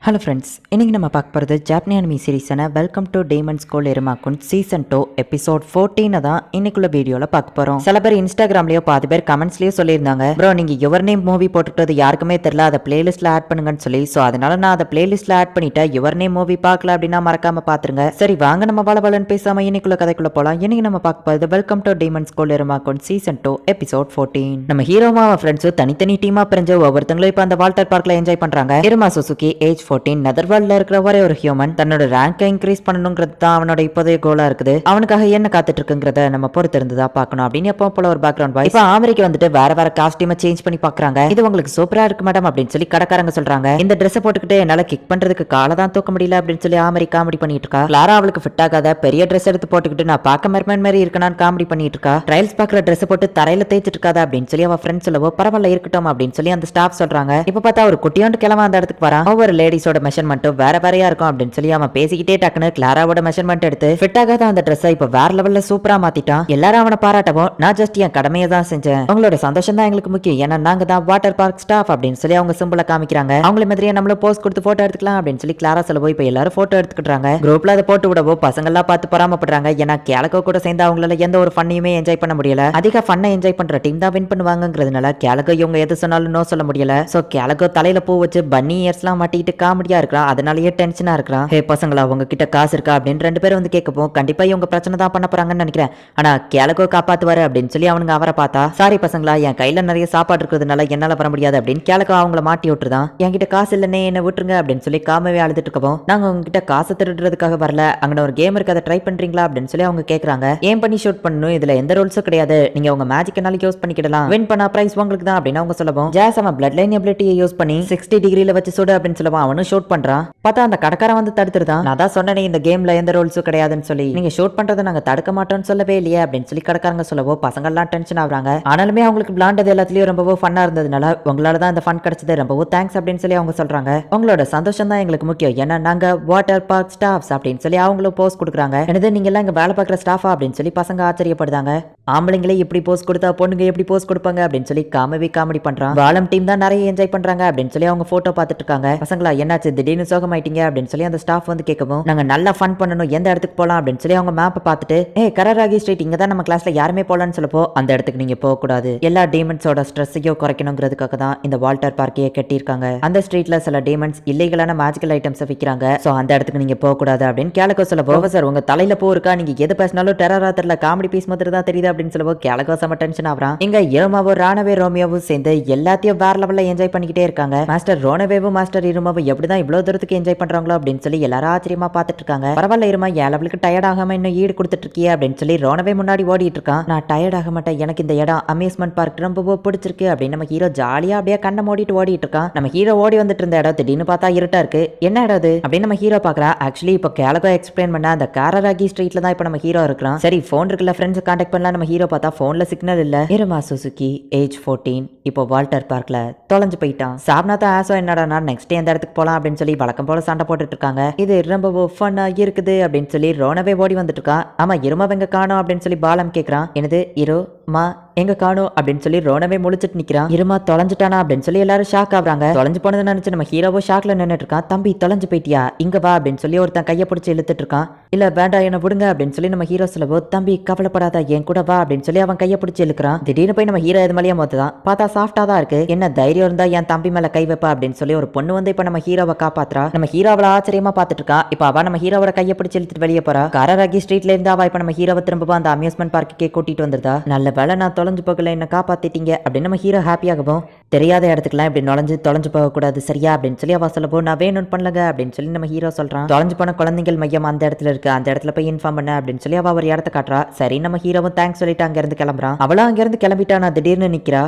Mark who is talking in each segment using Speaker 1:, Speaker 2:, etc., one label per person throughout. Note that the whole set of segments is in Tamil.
Speaker 1: ஹலோ ஃப்ரெண்ட்ஸ், இன்றைக்கி நம்ம பார்க்க போகிறது ஜாப்பனி அனிமி சீரீஸான welcome to demons school Iruma kun season 2 episode 14 தான் இன்னைக்குள்ள வீடியோவில் பார்க்க போகிறோம். சில பேர் இன்ஸ்டாகிராம்லேயோ பாதி பேர் கமெண்ட்ஸ்லேயோ சொல்லியிருந்தாங்க, ப்ரோ நீங்கள் யுவர் நேம் மூவி போட்டுக்கிட்டது யாருக்குமே தெரியல, அதை பிளேலிஸ்ட்டில் ஆட் பண்ணுங்கன்னு சொல்லி. ஸோ அதனால நான் அதை பிளேலிஸ்ட்டில் ஆட் பண்ணிட்டேன். யுவர் நேம் மூவி பார்க்கல அப்படின்னா மறக்காம பார்த்துருங்க. சரி வாங்க நம்ம பலன்னு பேசாமல் இன்னைக்குள்ள கதைக்குள்ள போகலாம். இன்னைக்கு நம்ம பார்க்க போகிறது welcome to demons school Iruma kun season 2 episode 14. நம்ம ஹீரோமாவை ஃப்ரெண்ட்ஸும் தனித்தனி டீமாக பிரிஞ்சு ஒவ்வொருத்தங்களும் இப்போ அந்த வால்டர் பார்க்கில் என்ஜாய் பண்ணுறாங்க. எருமா சுசுகி ஏஜ் 14, நெதர்லாண்ட்ல இருக்கிற ஒரே ஒரு ஹியூமன். தன்னோட ரேங்கை இன்க்ரீஸ் பண்ணணுங்கிறது தான் அவனோட இப்போதைய கோலா இருக்குது. அவனுக்காக என்ன காத்துட்டு இருக்குங்கிறத நம்ம பொறுத்து இருந்துதான் பார்க்கணும் அப்படின்னு எப்போ போல ஒரு பேக்ரவுண்ட் வாய்ஸ். இப்போ அமெரிக்கா வந்துட்டு வேற காஸ்டியூமை சேஞ்ச் பண்ணி பாக்குறாங்க. இது உங்களுக்கு சூப்பரா இருக்கு மேடம் அப்படின்னு சொல்லி கடைக்காரங்க சொல்றாங்க. இந்த ட்ரெஸ் போட்டுக்கிட்டு என்னால கிக் பண்றதுக்கு காலை தான் தூக்க முடியல அப்படின்னு சொல்லி அமெரிக்கா காமெடி பண்ணிட்டு இருக்கா. கிளாரா அவளுக்கு ஃபிட் ஆகாத பெரிய ட்ரெஸ் எடுத்து போட்டுக்கிட்டு நான் பார்க்க மெர்மன் மாதிரி இருக்கனான்னு காமெடி பண்ணிட்டு இருக்கா. ட்ரையல்ஸ் பாக்குற ட்ரெஸ் போட்டு தரையில தேய்ச்சிட்டு இருக்காத அப்படின்னு சொல்லி அவ ஃப்ரெண்ட்ஸ் சொல்லவோ பரவாயில்ல இருக்கட்டும் அப்படின்னு சொல்லி அந்த ஸ்டாஃப் சொல்றாங்க. இப்ப பார்த்தா ஒரு குட்டியோண்டு கிளம்ப அந்த இடத்துக்கு வரான். ஒவ்வொரு லேடிஸோட மெஷர்மெண்ட்டும் வேற வேறையா இருக்கும் அப்படின்னு சொல்லி அவன் பேசிக்கிட்டே டக்குன்னு கிளாராவோட மெஷர்மெண்ட் எடுத்து ஃபிட் ஆகாத அந்த ட்ரெஸ்ஸை இப்ப வேற லெவல்ல சூப்பரா மாத்திட்டான். எல்லாரும் அவனை பாராட்டவும் நான் ஜஸ்ட் என் கடமையை தான் செஞ்சேன், உங்களோட சந்தோஷம் தான் எங்களுக்கு முக்கியம், ஏன்னா நாங்க தான் வாட்டர் பார்க் ஸ்டாஃப் அப்படின்னு சொல்லி அவங்க சிம்பிளா காமிக்கிறாங்க. அவங்கள மாதிரியே நம்மள போஸ்ட் கொடுத்து போட்டோ எடுத்துக்கலாம் அப்படின்னு சொல்லி கிளாரா சொல்லவோ இப்ப எல்லாரும் போட்டோ எடுத்துக்கிட்டாங்க. குரூப்ல அதை போட்டு விடவோ பசங்க எல்லாம் பார்த்து பராமப்படுறாங்க. ஏன்னா கேலகோ கூட சேர்ந்து அவங்களால எந்த ஒரு ஃபன்னையுமே என்ஜாய் பண்ண முடியல. அதிக ஃபன்னை என்ஜாய் பண்ற டீம் தான் வின் பண்ணுவாங்கிறதுனால கேலகோ இவங்க எது சொன்னாலும் நோ சொல்ல முடியல. சோ கேலகோ தலையில பூ வச்சு பன்னி இயர்ஸ் எல்லாம் மாட்டிக்கிட்டு காமெடியா இருக்கிறான். அதனாலயே டென்ஷனா இருக்கிறான். ஹே பசங்களா உங்க கிட்ட காசு இருக்கா அப்படின்னு ரெண்டு பேரும் வந்து கேட்கவும் கண்டிப்பா இவங்க பிரச்சனை தான் பண்ண போறாங்கன்னு நினைக்கிறேன், ஆனா கேலகோ காப்பாத்துவாரு அப்படின்னு சொல்லி அவனுங்க அவரை பார்த்தா, சாரி பசங்களா என் கையில நிறைய சாப்பாடு இருக்கிறதுனால என்னால வர முடியாது அப்படின்னு கேலகோ அவங்கள மாட்டி விட்டுருதான். என்கிட்ட காசு இல்லைன்னே என்ன விட்டுருங்க அப்படின்னு சொல்லி காமவே அழுதுட்டு இருக்கவும், நாங்க உங்ககிட்ட காசு திருடுறதுக்காக வரல, அங்க ஒரு கேம் இருக்கு அதை ட்ரை பண்றீங்களா அப்படின்னு சொல்லி அவங்க கேக்குறாங்க. ஏன் பண்ணி ஷூட் பண்ணணும், இதுல எந்த ரூல்ஸும் கிடையாது, நீங்க உங்க மேஜிக்னால யூஸ் பண்ணிக்கிடலாம், வின் பண்ணா பிரைஸ் உங்களுக்கு தான் அப்படின்னு அவங்க சொல்லவும், ஜாஸ் அவன் பிளட் லைன் எபிலிட்டியை யூஸ் பண்ணி 60 டிகிரில வச்சு சுடு அப்படின்னு சொல்லுவான். அவனும் ஷூட் பண்றான். பார்த்தா அந்த கடைக்காரன் வந்து தடுத்துருதான். நான் தான் சொன்னேன் இந்த கேம்ல எந்த ரூல்ஸும் கிடையாதுன்னு சொல்லி, நீங்க ஷூட் பண்றதை நாங்க தடுக்க மாட்டோம்னு சொல்லவே இல்லையே அப்படின்னு சொல்லி கடைக்காரங்க சொல்லவோ பசங்க எல்லாம் டென்ஷன் ஆகுறாங்க. ஆனாலுமே அவங்களுக்கு விளாண்டது எல்லாத்துலயும் ரொம்பவும் ஃபன்னா இருந்ததுனால உங்களால தான் இந்த ஃபன் கிடைச்சது, ரொம்பவும் தேங்க்ஸ் அப்படின்னு சொல்லி அவங்க சொல்றாங்க. உங்களோட சந்தோஷம் தான் எங்களுக்கு முக்கியம், ஏன்னா நாங்க வாட்டர் பார்க் ஸ்டாஃப்ஸ் அப்படின்னு சொல்லி அவங்களும் போஸ்ட் கொடுக்குறாங்க. எனது நீங்க எல்லாம் இங்க வேலை பார்க்குற ஸ்டாஃபா அப்படின்னு சொல்லி பசங்க ஆச்சரியப்படுறாங்க. ஆம்பளைங்களே இப்படி போஸ்ட் கொடுத்தா பொண்ணுங்க எப்படி போஸ்ட் கொடுப்பாங்க அப்படின்னு சொல்லி காமெடி பண்றான். வாலம் டீம் தான் நிறைய என்ஜாய் பண்றாங்க அப்படின்னு சொல்லி அவங்க போட்டோ பார்த்துட்டு இருக்காங்க. பசங்களா என்னாச்சு திடீர்னு சோகமாயிட்டீங்க அப்படின்னு சொல்லி அந்த ஸ்டாஃப் வந்து கேட்கவும், நாங்க நல்லா ஃபன் பண்ணணும், எந்த இடத்துக்கு போலாம் அப்படின்னு சொல்லி அவங்க மேப்பை பார்த்துட்டு, கரராகி ஸ்ட்ரீட் இங்க தான் நம்ம கிளாஸ்ல யாருமே போலான்னு சொல்லப்போ, அந்த இடத்துக்கு நீங்க போக கூடாது, எல்லா டீமன்ஸோட ஸ்ட்ரெஸ்ஸையும் குறைக்கணுங்கிறதுக்காக தான் இந்த வால்டர் பார்க்கையே கட்டியிருக்காங்க. அந்த ஸ்ட்ரீட்ல சில டீமன்ஸ் இல்லீகலான மேஜிக்கல் ஐட்டம்ஸ் விற்கிறாங்க, சோ அந்த இடத்துக்கு நீங்க போக கூடாது அப்படின்னு கேலகோ சொல்லப்போ, ப்ரொஃபசர் உங்க தலையில போ இருக்கா, நீங்க எது பேசினாலும் டெரரா தெரியல, காமெடி பீஸ் மாதிரி தான் தெரியுது அப்படின்னு சொல்லவோ கேலகோ செம டென்ஷன் ஆகுறான். இங்க ஏமாவும் ராணவே ரோமியோவும் சேர்ந்து எல்லாத்தையும் வேற லெவல்ல என்ஜாய் பண்ணிக்கிட்டே இருக்காங்க. மாஸ்டர் ரோனவேவும் மாஸ்டர் இருமாவும் எப்படிதான் இவ்வளவு தூரத்துக்கு என்ஜாய் பண்றாங்களோ அப்படின்னு சொல்லி எல்லாரும் ஆச்சரியமா பார்த்துட்டு இருக்காங்க. பரவாயில்ல இருமா, என் லெவலுக்கு டயர்ட் ஆகாம இன்னும் ஈடு கொடுத்துட்டு இருக்கியே அப்படின்னு சொல்லி ரோனவே முன்னாடி ஓடிட்டு இருக்கான். நான் டயர்ட் ஆக மாட்டேன், எனக்கு இந்த இடம் அம்யூஸ்மெண்ட் பார்க் ரொம்ப பிடிச்சிருக்கு அப்படின்னு நம்ம ஹீரோ ஜாலியா அப்படியே கண்ணை மூடிட்டு ஓடிட்டு இருக்கான். நம்ம ஹீரோ ஓடி வந்துட்டு இருந்த இடம் திடீர்னு பார்த்தா இருட்டா இருக்கு. என்ன இடம் அது அப்படின்னு நம்ம ஹீரோ பாக்குறா. ஆக்சுவலி இப்போ கேலகோ எக்ஸ்பிளைன் பண்ண அந்த காரராகி ஸ்ட்ரீட்ல தான் இப்போ நம்ம ஹீரோ இருக்கிறான். சரி போன் இருக்குல்ல, ஃப்ரெண்ட்ஸ் கான்டாக்ட் பண்ணலாம். நம்ம ஹீரோ பார்த்தா போன்ல சிக்னல் இல்ல. இருமா சுசுகி ஏஜ் 14 இப்போ வால்டர் பார்க்ல தொலைஞ்சு போயிட்டான். சாப்னாத்தா ஆசோ என்னடா நெக்ஸ்ட் டே அந்த இடத்துக்கு போலாம் அப்படின்னு சொல்லி வழக்கம் போல சண்டை போட்டுட்டு இருக்காங்க. இது ரொம்ப ஃபன்னா இருக்குது அப்படின்னு சொல்லி ரோனவே ஓடி வந்துட்டு இருக்கான். ஆமா இருமா வெங்க காணோம் அப்படின்னு சொல்லி பாலம் கேக்குறான். என்னது இரு மா எங்க காணும் அப்படின்னு சொல்லி ரோனவே முழிச்சிட்டு நிக்கிறான். இருமா தொலைஞ்சிட்டானா அப்படின்னு சொல்லி எல்லாரும் ஷாக் ஆகுறாங்க. தொலைஞ்சு போனது நினைச்சு நம்ம ஹீரோவோ ஷாக்ல நின்னுட்டு இருக்கான். தம்பி தொலைஞ்சு போயிட்டியா, இங்க வா அப்படின்னு சொல்லி ஒருத்தன் கையை பிடிச்சி இழுத்துட்டு இருக்கான். இல்ல வேண்டாம் என்ன விடுங்க அப்படின்னு சொல்லி நம்ம ஹீரோ சொல்லவோ, தம்பி கவலைப்படாத என் கூட வா அப்படின்னு சொல்லி அவன் கையை பிடிச்சி இழுக்கிறான். திடீர்னு போய் நம்ம ஹீரோ எது மேலேயே மொத்ததான் பார்த்தா சாஃப்டா தான் இருக்கு. என்ன தைரியம் இருந்தா என் தம்பி மேல கை வைப்பா அப்படின்னு சொல்லி ஒரு பொண்ணு வந்து இப்ப நம்ம ஹீரோவை காப்பாத்துறா. நம்ம ஹீரோவள ஆச்சரியமா பாத்துட்டு இருக்கா. இப்ப அவ நம்ம ஹீரோவோட கையை பிடிச்சி இழுத்துட்டு வெளியே போறா. காரராகி ஸ்ட்ரீட்ல இருந்து அவ இப்ப நம்ம ஹீரோவை திரும்ப அந்த அம்யூஸ்மெண்ட் பார்க்கே கூட்டிட்டு வந்துருதா. நல்ல வேலை நான் தொலைஞ்சு போகல, என்ன காப்பாத்திட்டீங்க அப்படின்னு நம்ம ஹீரோ ஹாப்பியாகவும், தெரியாத இடத்துக்குலாம் இப்படி தொலைஞ்சு போக கூடாது சரியா அப்படின்னு சொல்லி அவ சொல்லப்போ, நான் வேணும் பண்ணலங்க அப்படின்னு சொல்லி நம்ம ஹீரோ சொல்றான். தொலைஞ்சு போன குழந்தைகள் மையம் அந்த இடத்துல இருக்கு, அந்த இடத்துல போய் இன்ஃபார்ம் பண்ண அப்படின்னு சொல்லி அவ ஒரு இடத்த காட்டுறா. சரி நம்ம ஹீரோவும் தேங்க்ஸ் சொல்லிட்டு அங்க இருந்து கிளம்புறான். அவளும் அங்க இருந்து கிளம்பிட்டா. நான் திடீர்னு நிக்கிறா.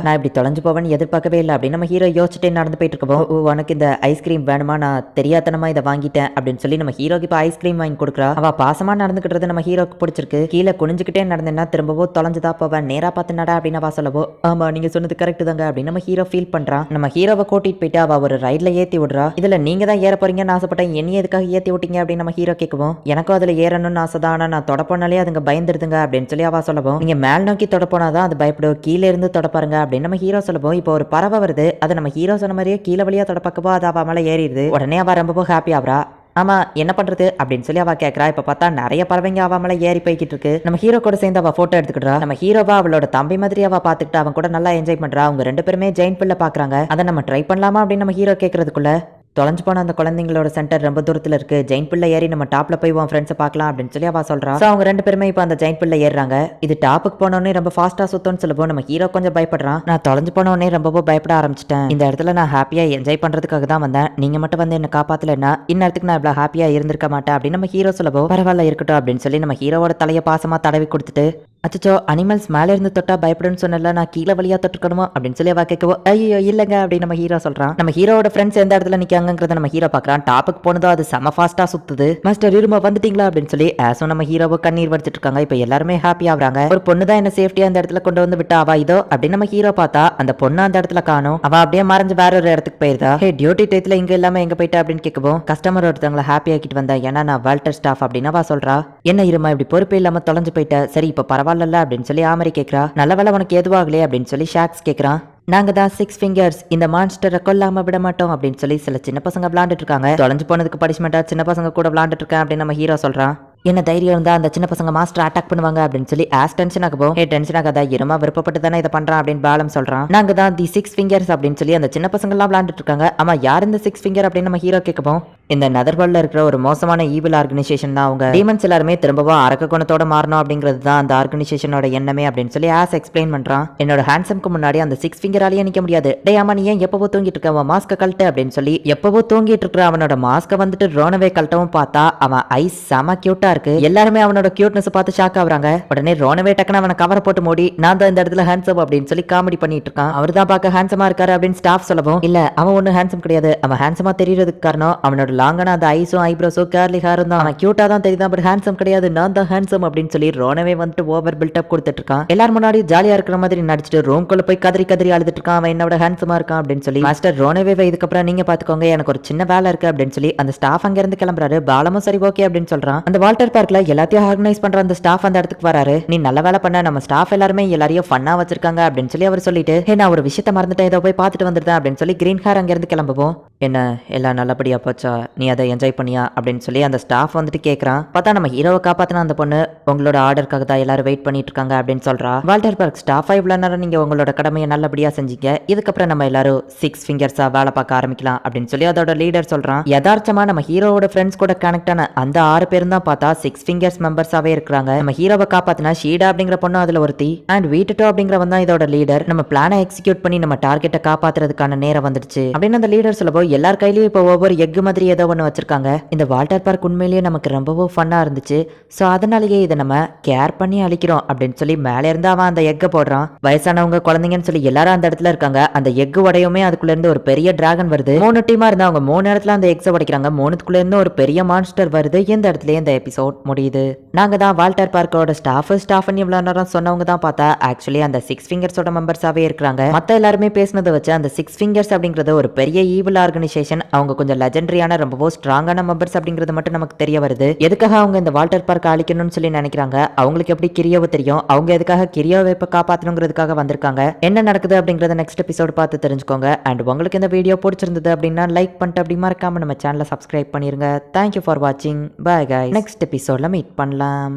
Speaker 1: நான் இப்படி தொலைஞ்சு போவேன்னு எதிர்பார்க்கவே இல்லை அப்படின்னு நம்ம ஹீரோ யோசிச்சுட்டே நடந்து போயிட்டு இருக்கோம். உனக்கு இந்த ஐஸ்கிரீம் வேணுமா, நான் தெரியாதனமா இதை வாங்கிட்டேன் அப்படின்னு சொல்லி நம்ம ஹீரோக்கு இப்ப ஐஸ்கிரீம் வாங்கி கொடுக்குறா. அவ பாசமா நடந்துக்கிட்டது நம்ம ஹீரோக்கு பிடிச்சிருக்கு. கீழே குனிஞ்சுக்கிட்டே நடந்தேன்னா திரும்பவும் தொலைஞ்சுதான் போவேன், நேரா பார்த்து நட அப்படின்னு அவ சொல்லவோ, ஆமா நீங்க சொன்னது கரெக்ட் தாங்க அப்படின்னு நம்ம ஹீரோ ஃபீல் பண்றான். நம்ம ஹீரோவை கூட்டிட்டு போயிட்டு அவ ஒரு ரைட்ல ஏத்தி விடுறா. இதுல நீங்க தான் ஏற போறீங்கன்னு ஆசைப்பட்டேன், என்னைய எதுக்காக ஏத்தி விட்டீங்க அப்படின்னு நம்ம ஹீரோ கேட்கவும், எனக்கும் அதுல ஏறணும்னு ஆசை தான், ஆனா நான் தொடப்போனாலே அதுங்க பயந்துருதுங்க அப்படின்னு சொல்லி அவ சொல்லவும், நீங்க மேல் நோக்கி தொடப்போனாதான் அது பயப்படும், கீழே இருந்து தொடப்பாருங்க அப்படின்னு நம்ம ஹீரோ சொல்லவும், இப்போ ஒரு பறவை வருது, அது நம்ம ஹீரோ சொன்ன மாதிரியே கீழே வழியா தொடப்பக்கப்போ அது அவ மேல ஏறிடுது. உடனே அவ ரொம்ப ஹாப்பி ஆகுறா. ஆமா என்ன பண்றது அப்படின்னு சொல்லி அவ கேட்கறா. இப்ப பார்த்தா நிறைய பறவைங்க அவ மேல ஏறி போய்கிட்டு இருக்கு. நம்ம ஹீரோ கூட சேர்ந்து அவ போட்டோ எடுத்துக்கிட்டா. நம்ம ஹீரோவா அவளோட தம்பி மாதிரி அவ பாத்துக்கிட்டு அவன் கூட நல்லா என்ஜாய் பண்றா. அவங்க ரெண்டு பேருமே ஜெயின் பில்ல பாக்குறாங்க. அதை நம்ம ட்ரை பண்ணலாமா அப்படின்னு நம்ம ஹீரோ கேட்கறதுக்குள்ள, தொலைஞ்சு போன அந்த குழந்தைங்களோட சென்டர் ரொம்ப தூரத்துல இருக்கு, ஜெயின் பில்ல ஏறி நம்ம டாப்ல போய் உன் ஃப்ரெண்ட்ஸை பார்க்கலாம் அப்படின்னு சொல்லி அவ சொல்றா. அவங்க ரெண்டு பேருமே இப்போ அந்த ஜெயின் பில்ல ஏறுறாங்க. இது டாப்புக்கு போனோடனே ரொம்ப ஃபாஸ்டா சுத்தம்னு சொல்லுவோம். நம்ம ஹீரோ கொஞ்சம் பயப்படுறான். நான் தொலைஞ்சு போனோடனே ரொம்ப பயப்பட ஆரம்பிச்சிட்டேன். இந்த இடத்துல நான் ஹாப்பியா என்ஜாய் பண்றதுக்காக தான் வந்தேன், நீங்க மட்டும் வந்து என்ன காப்பாத்தலன்னா இந்நேரத்துக்கு நான் இவ்வளவு ஹாப்பியா இருந்திருக்க மாட்டேன் அப்படின்னு நம்ம ஹீரோ சொல்லவும், பரவாயில்ல இருக்கட்டும் அப்படின்னு சொல்லி நம்ம ஹீரோவோட தலையை பாசமா தடவி கொடுத்துட்டு, அச்சோ அனிமல்ஸ் மேல இருந்து தொட்டா பயப்படுன்னு சொன்னல, நான் கீழே வழியா தொட்டுக்கணுமா அப்படின்னு சொல்லி அவ கேட்கவோ, ஐயோ இல்லங்க அப்படின்னு நம்ம ஹீரோ சொல்றான். நம்ம ஹீரோட ஃப்ரெண்ட்ஸ் எந்த இடத்துல நிக்காங்கிறத நம்ம ஹீரோ பாக்குறான். டாப்புக்கு போனதோ அது செம ஃபாஸ்டா சுத்துது. மாஸ்டர் இருமா வந்துட்டீங்களா அப்படின்னு சொல்லி ஆசோ நம்ம ஹீரோவை கண்ணீர் வடிச்சிட்டு இருக்காங்க. இப்ப எல்லாருமே ஹாப்பி ஆகுறாங்க. ஒரு பொண்ணு தான் என்ன சேஃப்டியா அந்த இடத்துல கொண்டு வந்து விட்டா, அவ இதோ அப்படின்னு நம்ம ஹீரோ பார்த்தா அந்த பொண்ணு அந்த இடத்துல காணும். அவ அப்படியே மறைஞ்சு வேற ஒரு இடத்துக்கு போயிருந்தா. ஹே டியூட்டி டயத்துல இங்க இல்லாம எங்க போயிட்டா அப்படின்னு கேட்கவும், கஸ்டமர் ஒருத்தவங்களை ஹாப்பி ஆக்கிட்டு வந்தேன், ஏன்னா நான் வால்டர் ஸ்டாஃப் அப்படின்னு அவ சொல்றா. என்ன இருமா இப்படி பொறுப்பே இல்லாம தொலைஞ்சு போயிட்ட, சரி இப்ப பரவாயில்ல அப்படின்னு சொல்லி ஆமரி கேட்கறா. நல்ல வேலை உனக்கு எதுவாகலையே அப்படின்னு சொல்லி ஷாக்ஸ் கேட்கறான். நாங்க தான் 6 ஃபிங்கர்ஸ் இந்த மான்ஸ்டரை கொல்லாம விட மாட்டோம் அப்படின்னு சொல்லி சில சின்ன பசங்க விளையாண்டுட்டு இருக்காங்க. தொலைஞ்சு போனதுக்கு பனிஷ்மெண்டா சின்ன பசங்க கூட விளையாண்டுட்டு இருக்கேன் அப்படின்னு நம்ம ஹீரோ சொல்றான். என்ன தைரியம் இருந்தா அந்த சின்ன பசங்க மாஸ்டர் அட்டாக் பண்ணுவாங்க அப்படின்னு சொல்லி ஆஸ் டென்ஷன் ஆகும். ஹே டென்ஷன் ஆகாதா, இருமா விருப்பப்பட்டு தானே இதை பண்றான் அப்படின்னு பாலம் சொல்றான். நாங்க தான் தி 6 ஃபிங்கர்ஸ் அப்படின்னு சொல்லி அந்த சின்ன பசங்க எல்லாம் விளையாண்டுட்டு இருக்காங்க. ஆமா யார் இந்த 6 ஃபிங்கர் அப்படின்னு நம்ம ஹீரோ கேட்கவும், இந்த நெதர்வேர்ல்ட்ல இருக்கிற ஒரு மோசமான ஈவில் ஆர்கனைசேஷன் தான் அவங்க. டீமன்ஸ் எல்லாருமே திரும்பவும் அரக்க குணத்தோட மாறணும் அப்படிங்கிறது தான் அந்த ஆர்கனைசேஷனோட எண்ணமே அப்படின்னு சொல்லி ஆஸ் எக்ஸ்பிளைன் பண்றான். என்னோட ஹேண்ட்ஸம்க்கு முன்னாடி அந்த 6 ஃபிங்கராலேயே நிக்க முடியாது. டே ஆமா நீ ஏன் எப்பவோ தூங்கிட்டு இருக்க, அவன் மாஸ்க கழட்டு அப்படின்னு சொல்லி எப்பவோ தூங்கிட்டு இருக்கிற அவனோட மாஸ்க வந்துட்டு ரோனவே கழட்டவும் பார்த்தா அவன் ஐஸ் செம கியூட்டா இருக்கு. எல்லாருமே அவனோட கியூட்னஸ் பார்த்து ஷாக் ஆகுறாங்க. உடனே ரோனவே டக்குன்னு அவனை கவரை போட்டு மூடி, நான் தான் இந்த இடத்துல ஹேண்ட்ஸம் அப்படின்னு சொல்லி காமெடி பண்ணிட்டு இருக்கான். அவர் தான் பார்க்க ஹேண்ட்ஸமா இருக்காரு அப்படின்னு ஸ்டாஃப் சொல்லவும், இல்ல அவன் ஒன்னும் ஹேண்ட்ஸம் கிடையாது, அவன் ஹேண்ட்ஸமா தெரியறதுக்கு காரணம் அவனோட லாங்கான அந்த ஐஸும் ஐப்ரோஸும் கேர்லி ஹேரும் தான். அவன் கியூட்டா தான் தெரியுதான், பட் ஹேண்ட்ஸம் கிடையாது, நான் தான் ஹேண்ட்ஸம் அப்படின்னு சொல்லி ரோனவே வந்துட்டு ஓவர் பில்டப் கொடுத்துட்டு இருக்கான். எல்லாரும் முன்னாடி ஜாலியா இருக்கிற மாதிரி நடிச்சிட்டு ரூம்குள்ள போய் கதறி கதறி அழுதுட்டு இருக்கான். அவன் என்னோட ஹேண்ட்ஸமா இருக்கான் அப்படின்னு சொல்லி, மாஸ்டர் ரோனவே இதுக்கப்புறம் நீங்க பாத்துக்கோங்க, எனக்கு ஒரு சின்ன வேலை இருக்கு அப்படின்னு சொல்லி அந்த ஸ்டாஃப் அங்க இருந்து கிளம்புறாரு. பாலமும் சரி ஓகே அப்படின்னு சொல்றான். அந்த வால்டர் பார்க்ல எல்லாத்தையும் ஆர்கனைஸ் பண்ற அந்த ஸ்டாஃப் அந்த இடத்துக்கு வராரு. நீ நல்ல வேலை பண்ண, நம்ம ஸ்டாஃப் எல்லாருமே எல்லாரையும் ஃபன்னா வச்சிருக்காங்க அப்படின்னு சொல்லி அவர் சொல்லிட்டு, ஹே நான் ஒரு விஷயத்தை மறந்துட்டேன், இதை போய் பார்த்துட்டு வந்துட்டேன் அப்படின்னு சொல்லி கிரீன் ஹேர் அங்க இருந்து கிளம்புவோம். என்ன எல்லாம் நல்லபடியா போச்சா, நீ அதை என்ஜாய் பண்ணியா அப்படின்னு சொல்லி அந்த ஸ்டாஃப் வந்துட்டு கேட்கறான். பார்த்தா நம்ம ஹீரோவை காப்பாத்தின அந்த பொண்ணு உங்களோட ஆர்டருக்காக தான் எல்லாரும் வெயிட் பண்ணிட்டு இருக்காங்க அப்படின்னு சொல்றா. வால்டர் பார்க் ஸ்டாஃப் இவ்வளவு நேரம் நீங்க உங்களோட கடமையை நல்லபடியா செஞ்சீங்க, இதுக்கப்புறம் நம்ம எல்லாரும் 6 ஃபிங்கர்ஸா வேலை பார்க்க ஆரம்பிக்கலாம் அப்படின்னு சொல்லி அதோட லீடர் சொல்றான். யதார்த்தமா நம்ம ஹீரோவோட ஃப்ரெண்ட்ஸ் கூட கனெக்ட் ஆன அந்த 6 பேரும் தான் பார்த்தா 6 ஃபிங்கர்ஸ் மெம்பர்ஸாவே இருக்கிறாங்க. நம்ம ஹீரோவை காப்பாத்தினா ஷீடா அப்படிங்கிற பொண்ணு அதுல ஒருத்தி, அண்ட் வீட்டுட்டோ அப்படிங்கிறவன் தான் இதோட லீடர். நம்ம பிளானை எக்ஸிக்யூட் பண்ணி நம்ம டார்கெட்டை காப்பாத்துறதுக்கான நேரம் வந்துடுச்சு அப்படின்னு அந்த லீடர் சொல்லப்போ, எல்லார் கையிலயும் இப்போ ஒவ்வொரு எக் மாதிரி ஏதோ ஒன்று வச்சிருக்காங்க. இந்த வால்டர் பார்க் உண்மையிலேயே நமக்கு ரொம்பவும் ஃபன்னா இருந்துச்சு, ஸோ அதனாலேயே இதை நம்ம கேர் பண்ணி அழிக்கிறோம் அப்படின்னு சொல்லி மேலே இருந்து அவன் அந்த எக்கை போடுறான். வயசானவங்க குழந்தைங்கன்னு சொல்லி எல்லாரும் அந்த இடத்துல இருக்காங்க. அந்த எக்கு உடையுமே அதுக்குள்ள இருந்து ஒரு பெரிய டிராகன் வருது. 3 டீமா இருந்தா அவங்க 3 இடத்துல அந்த எக்ஸை உடைக்கிறாங்க. 3த்துக்குள்ள இருந்து ஒரு பெரிய மான்ஸ்டர் வருது. இந்த இடத்துல இந்த எபிசோட் முடியுது. நாங்க தான் வால்டர் பார்க்கோட ஸ்டாஃப்னு இவ்வளவு நேரம் சொன்னவங்க தான் பார்த்தா ஆக்சுவலி அந்த 6 ஃபிங்கர்ஸோட மெம்பர்ஸாவே இருக்காங்க. மத்த எல்லாருமே பேசினதை வச்சு அந்த 6 ஃபிங்கர்ஸ் அப்படிங்கிறது ஒரு பெரிய ஈவில் ஆர்கனைசேஷன். அவங்க கொஞ்சம் லெஜெண்டரியான ரொம்பவும் ஸ்ட்ராங்கான மெம்பர்ஸ் அப்படிங்கிறது மட்டும் நமக்கு தெரிய வருது. எதுக்காக அவங்க இந்த வால்டர் பார்க் அழிக்கணும்னு சொல்லி நினைக்கிறாங்க, அவங்களுக்கு எப்படி கிரியோவை தெரியும், அவங்க எதுக்காக கிரியோவை இப்ப காப்பாற்றணுங்கிறதுக்காக வந்திருக்காங்க, என்ன நடக்குது அப்படிங்கறத நெக்ஸ்ட் எபிசோட் பார்த்து தெரிஞ்சுக்கோங்க. அண்ட் உங்களுக்கு இந்த வீடியோ பிடிச்சிருந்தது அப்படின்னா லைக் பண்ணிட்டு அப்படி மறக்காம நம்ம சேனலை சப்ஸ்கிரைப் பண்ணிருங்க. தேங்க்யூ ஃபார் வாட்சிங். பை கைஸ், நெக்ஸ்ட் எபிசோட்ல மீட் பண்ணலாம்.